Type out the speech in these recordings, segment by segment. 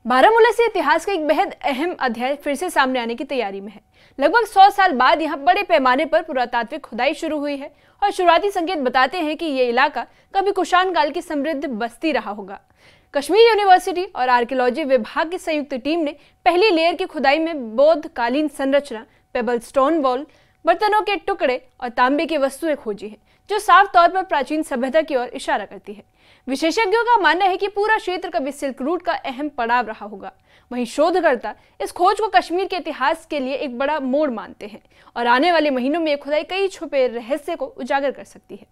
बारामूला से इतिहास का एक बेहद अहम अध्याय फिर से सामने आने की तैयारी में है। लगभग 100 साल बाद यहाँ बड़े पैमाने पर पुरातात्विक खुदाई शुरू हुई है और शुरुआती संकेत बताते हैं कि ये इलाका कभी कुषाण काल की समृद्ध बस्ती रहा होगा। कश्मीर यूनिवर्सिटी और आर्कियोलॉजी विभाग की संयुक्त टीम ने पहली लेयर की खुदाई में बौद्ध कालीन संरचना, पेबल स्टोन वॉल, बर्तनों के टुकड़े और तांबे की वस्तुएं खोजी हैं, जो साफ तौर पर प्राचीन सभ्यता की ओर इशारा करती है। विशेषज्ञों का मानना है कि पूरा क्षेत्र कभी सिल्क रूट का अहम पड़ाव रहा होगा। वहीं शोधकर्ता इस खोज को कश्मीर के इतिहास के लिए एक बड़ा मोड़ मानते हैं और आने वाले महीनों में ये खुदाई कई छुपे रहस्य को उजागर कर सकती है।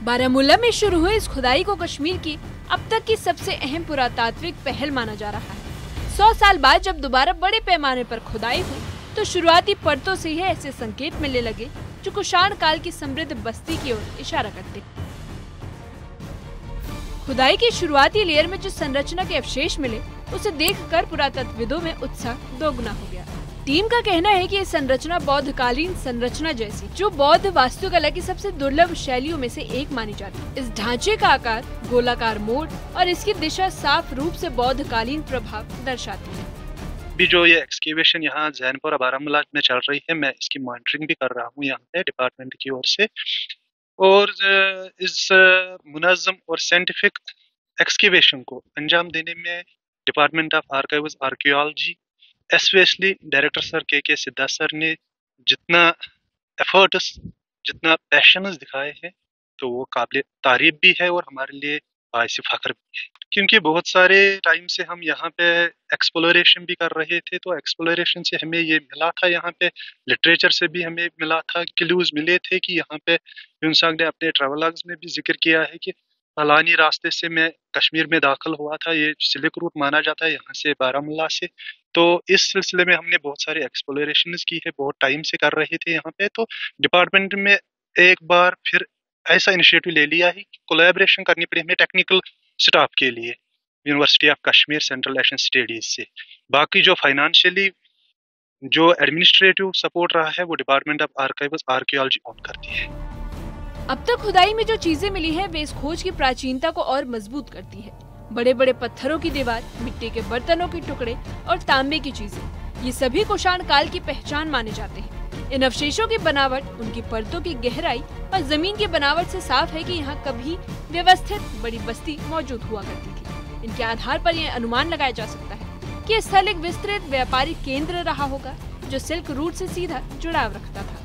बारामूला में शुरू हुई इस खुदाई को कश्मीर की अब तक की सबसे अहम पुरातात्विक पहल माना जा रहा है। 100 साल बाद जब दोबारा बड़े पैमाने पर खुदाई हुई तो शुरुआती परतों से ही ऐसे संकेत मिलने लगे जो कुषाण काल की समृद्ध बस्ती की ओर इशारा करते। खुदाई की शुरुआती लेयर में जो संरचना के अवशेष मिले उसे देखकर पुरातत्वविदों में उत्साह दोगुना हो गया। टीम का कहना है कि ये संरचना बौद्धकालीन संरचना जैसी, जो बौद्ध वास्तुकला की सबसे दुर्लभ शैलियों में से एक मानी जाती है। इस ढांचे का आकार, गोलाकार मोड़ और इसकी दिशा साफ रूप से बौद्धकालीन प्रभाव दर्शाती है। अभी जो ये एक्सकेवेशन यहाँ जैनपुरा बारामूला में चल रही है, मैं इसकी मॉनिटरिंग भी कर रहा हूँ यहाँ पे डिपार्टमेंट की ओर से। और इस मुनज़्ज़म और साइंटिफिक एक्सकेवेशन को अंजाम देने में department of archives archaeology, specially director sir के सिद्धार्थ सर ने जितना एफर्ट्स, जितना पैशंस दिखाए हैं, तो वो काबिल तारीफ भी है और हमारे लिए बाइस फख्र भी है। क्योंकि बहुत सारे टाइम से हम यहाँ पे एक्सप्लोरेशन भी कर रहे थे, तो एक्सप्लोरेशन से हमें ये मिला था, यहाँ पे लिटरेचर से भी हमें मिला था, क्लूज मिले थे कि यहाँ पे यूनसांग ने अपने ट्रैवलॉग्स में भी जिक्र किया है कि फलानी रास्ते से मैं कश्मीर में दाखिल हुआ था। ये सिल्क रूट माना जाता है यहाँ से बारामूला से। तो इस सिलसिले में हमने बहुत सारे एक्सप्लोरेशंस की है, बहुत टाइम से कर रहे थे यहाँ पे। तो डिपार्टमेंट में एक बार फिर ऐसा इनिशिएटिव ले लिया है कि कोलैबोरेशन करनी पड़ी हमें टेक्निकल स्टाफ के लिए university of Kashmir central Asian studies से। बाकी जो फाइनेंशियली जो एडमिनिस्ट्रेटिव सपोर्ट रहा है वो department of archives archaeology on करती है। अब तक खुदाई में जो चीजें मिली हैं वे इस खोज की प्राचीनता को और मजबूत करती है। बड़े बड़े पत्थरों की दीवार, मिट्टी के बर्तनों के टुकड़े और तांबे की चीजें, ये सभी कुषाण काल की पहचान माने जाते हैं। इन अवशेषों की बनावट, उनकी परतों की गहराई और जमीन की बनावट से साफ है कि यहाँ कभी व्यवस्थित बड़ी बस्ती मौजूद हुआ करती थी। इनके आधार पर यह अनुमान लगाया जा सकता है कि स्थल एक विस्तृत व्यापारिक केंद्र रहा होगा जो सिल्क रूट से सीधा जुड़ाव रखता था।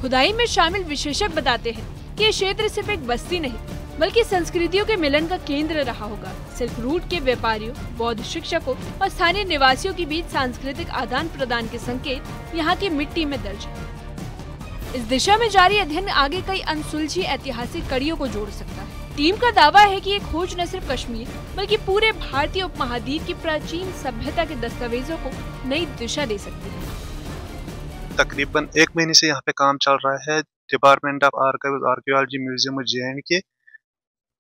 खुदाई में शामिल विशेषज्ञ बताते हैं कि ये क्षेत्र सिर्फ एक बस्ती नहीं बल्कि संस्कृतियों के मिलन का केंद्र रहा होगा। सिल्क रूट के व्यापारियों, बौद्ध शिक्षकों और स्थानीय निवासियों के बीच सांस्कृतिक आदान प्रदान के संकेत यहाँ की मिट्टी में दर्ज है। इस दिशा में जारी अध्ययन आगे कई अनसुलझी ऐतिहासिक कड़ियों को जोड़ सकता है। टीम का दावा है कि ये खोज न सिर्फ कश्मीर बल्कि पूरे भारतीय उपमहाद्वीप की प्राचीन सभ्यता के दस्तावेजों को नई दिशा दे सकती है। तकरीबन 1 महीने से यहाँ पे काम चल रहा है department of archives archaeology museum JNK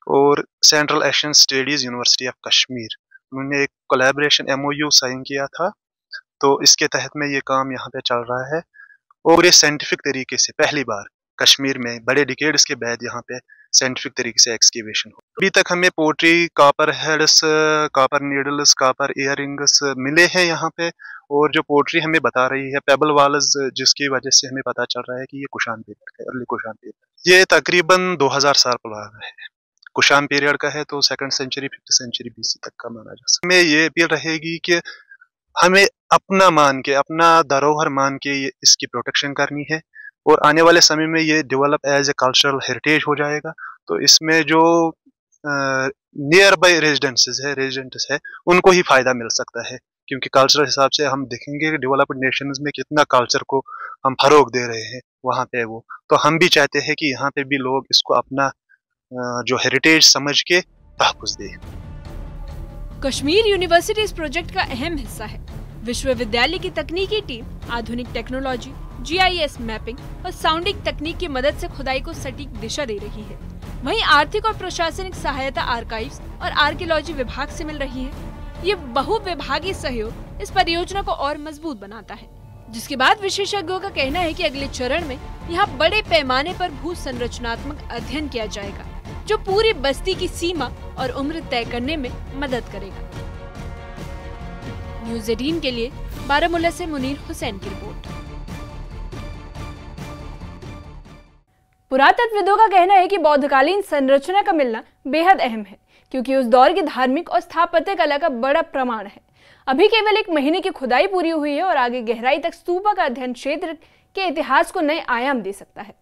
और central Asian studies university of Kashmir. उन्होंने एक कोलैबोरेशन MOU साइन किया था, तो इसके तहत में ये काम यहाँ पे चल रहा है और ये साइंटिफिक तरीके से पहली बार कश्मीर में बड़े डिकेड्स के बाद यहाँ पे साइंटिफिक तरीके से एक्सकेवेशन हो। अभी तक हमें pottery, copper heads, copper needles, copper earrings मिले हैं यहाँ पे, और जो पोट्री हमें बता रही है पेबल वाल्स, जिसकी वजह से हमें पता चल रहा है कि ये कुषाण पीरियड है, अर्ली कुषाण पीरियड। ये तकरीबन 2000 साल पुराना है, कुषाण पीरियड का है, तो 2nd century 5th century BC तक का माना जा सकता है। हमें ये अपील रहेगी कि हमें अपना मान के, अपना धरोहर मान के इसकी प्रोटेक्शन करनी है और आने वाले समय में ये develop as a cultural heritage हो जाएगा। तो इसमें जो नियर बाई रेजिडेंट्स है उनको ही फायदा मिल सकता है, क्योंकि कल्चरल हिसाब से हम देखेंगे कि डेवलप्ड नेशंस में कितना कल्चर को हम फरोग दे रहे हैं वहाँ पे वो, तो हम भी चाहते हैं कि यहाँ पे भी लोग इसको अपना जो हेरिटेज समझ के तहफ़्फ़ुज़ दें। कश्मीर यूनिवर्सिटी इस प्रोजेक्ट का अहम हिस्सा है। विश्वविद्यालय की तकनीकी टीम आधुनिक टेक्नोलॉजी, GIS मैपिंग और साउंडिंग तकनीक की मदद से खुदाई को सटीक दिशा दे रही है। वहीं आर्थिक और प्रशासनिक सहायता आर्काइव्स और आर्कियोलॉजी विभाग से मिल रही है। ये बहुविभागीय सहयोग इस परियोजना को और मजबूत बनाता है, जिसके बाद विशेषज्ञों का कहना है कि अगले चरण में यहाँ बड़े पैमाने पर भू संरचनात्मक अध्ययन किया जाएगा जो पूरी बस्ती की सीमा और उम्र तय करने में मदद करेगा। न्यूज़ 18 के लिए बारामूला से मुनीर हुसैन की रिपोर्ट। पुरातत्वविदों का कहना है कि बौद्धकालीन संरचना का मिलना बेहद अहम है, क्योंकि उस दौर की धार्मिक और स्थापत्य कला का बड़ा प्रमाण है। अभी केवल 1 महीने की खुदाई पूरी हुई है और आगे गहराई तक स्तूपा का अध्ययन क्षेत्र के इतिहास को नए आयाम दे सकता है।